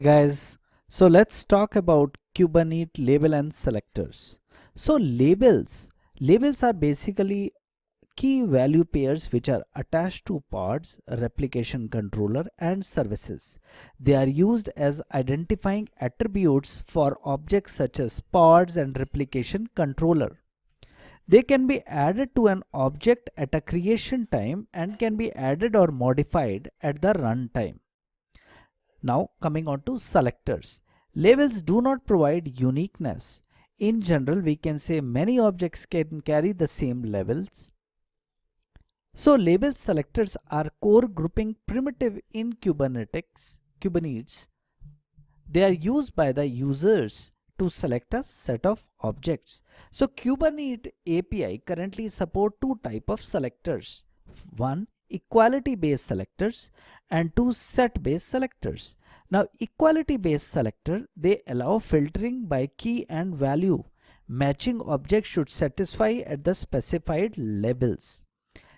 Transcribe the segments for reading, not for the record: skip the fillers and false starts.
Guys, so let's talk about Kubernetes label and selectors. So labels are basically key value pairs which are attached to pods, replication controller and services. They are used as identifying attributes for objects such as pods and replication controller. They can be added to an object at a creation time and can be added or modified at the runtime. Now coming on to selectors. Labels do not provide uniqueness. In general, we can say many objects can carry the same labels. So label selectors are core grouping primitive in Kubernetes. They are used by the users to select a set of objects. So Kubernetes API currently support two type of selectors. One, equality based selectors, and two, set based selectors. Now equality based selector, they allow filtering by key and value. Matching objects should satisfy at the specified labels.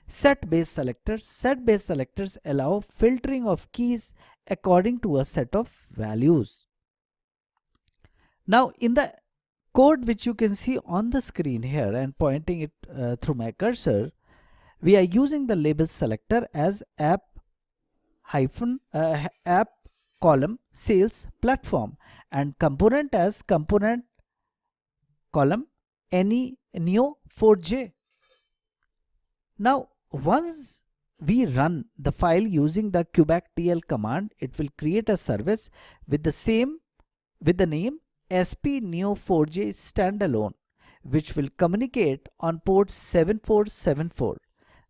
Set based selectors allow filtering of keys according to a set of values. Now in the code which you can see on the screen here and pointing it through my cursor, we are using the label selector as app column sales platform and component as component column any neo4j. Now once we run the file using the kubectl command, it will create a service with the name sp neo4j standalone, which will communicate on port 7474.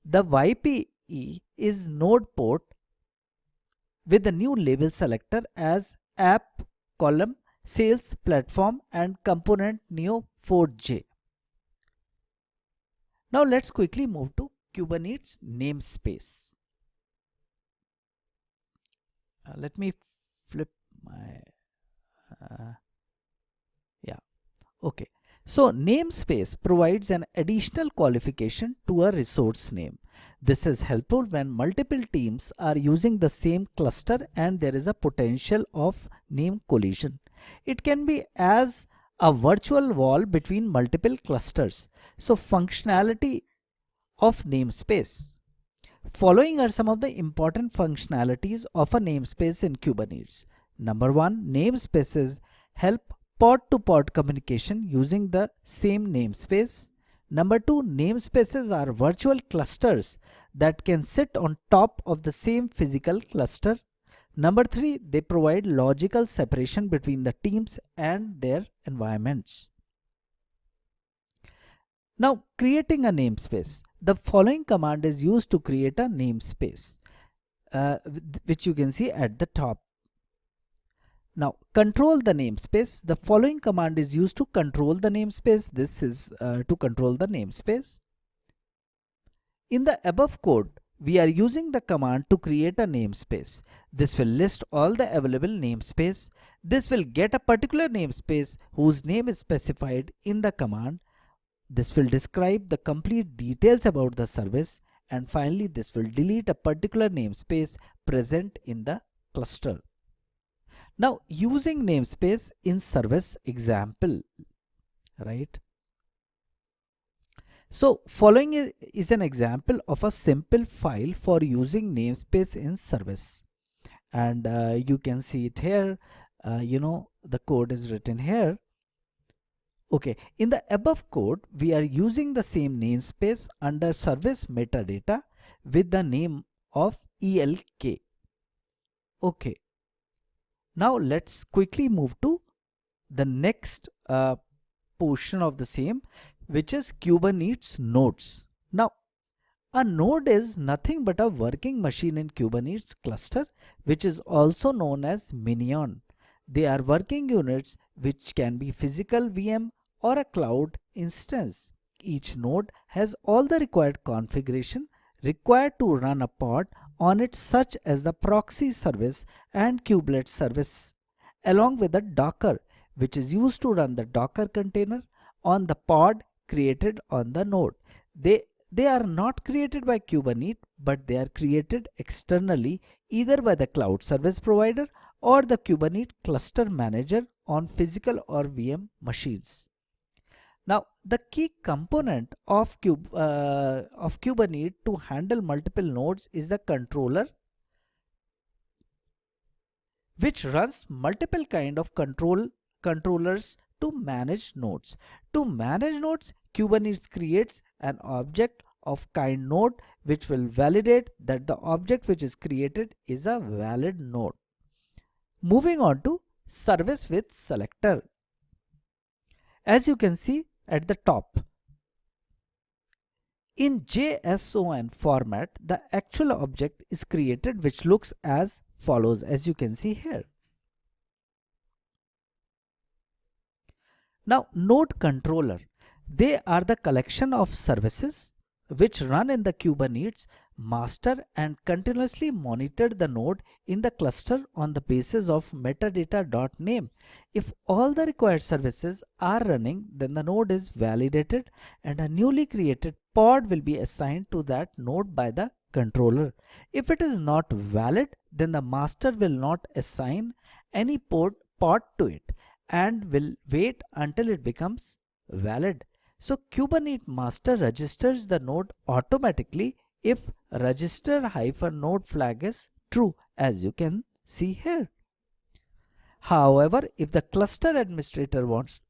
The YPE is node port with the new label selector as app column sales platform and component neo4j. Now let's quickly move to Kubernetes namespace. Let me flip my okay. So namespace provides an additional qualification to a resource name. This is helpful when multiple teams are using the same cluster and there is a potential of name collision. It can be as a virtual wall between multiple clusters. So functionality of namespace. Following are some of the important functionalities of a namespace in Kubernetes. Number one, namespaces help pod-to-pod communication using the same namespace. Number two, namespaces are virtual clusters that can sit on top of the same physical cluster. Number three, they provide logical separation between the teams and their environments. Now, creating a namespace. The following command is used to create a namespace, which you can see at the top. Now, control the namespace. The following command is used to control the namespace. This is to control the namespace. In the above code, we are using the command to create a namespace. This will list all the available namespace. This will get a particular namespace whose name is specified in the command. This will describe the complete details about the service, and finally this will delete a particular namespace present in the cluster. Now using namespace in service example, right? So following is an example of a simple file for using namespace in service, and you can see it here. The code is written here. Okay, in the above code, we are using the same namespace under service metadata with the name of ELK. Okay, now let's quickly move to the next portion of the same, which is Kubernetes nodes. Now, a node is nothing but a working machine in Kubernetes cluster, which is also known as minion. They are working units which can be physical VM or a cloud instance. Each node has all the required configuration required to run a pod on it, such as the proxy service and kubelet service, along with the Docker, which is used to run the Docker container on the pod created on the node. They are not created by Kubernetes, but they are created externally either by the cloud service provider or the Kubernetes cluster manager on physical or VM machines. Now, the key component of Kubernetes to handle multiple nodes is the controller, which runs multiple kind of controllers to manage nodes. To manage nodes, Kubernetes creates an object of kind node which will validate that the object which is created is a valid node. Moving on to service with selector. As you can see at the top, in JSON format, the actual object is created which looks as follows, as you can see here. Now, node controller, they are the collection of services which run in the Kubernetes master and continuously monitor the node in the cluster on the basis of metadata.name. If all the required services are running, then the node is validated and a newly created pod will be assigned to that node by the controller. If it is not valid, then the master will not assign any pod to it and will wait until it becomes valid. So Kubernetes master registers the node automatically if register-node flag is true, as you can see here. However, if the cluster administrator wants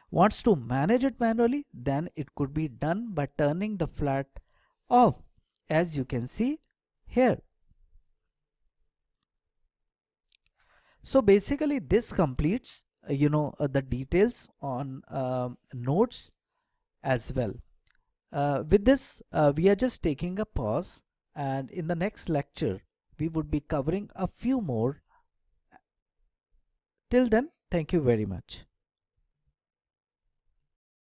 wants to manage it manually, then it could be done by turning the flag off, as you can see here. So basically this completes the details on nodes as well. With this we are just taking a pause, and in the next lecture we would be covering a few more. Till then, thank you very much.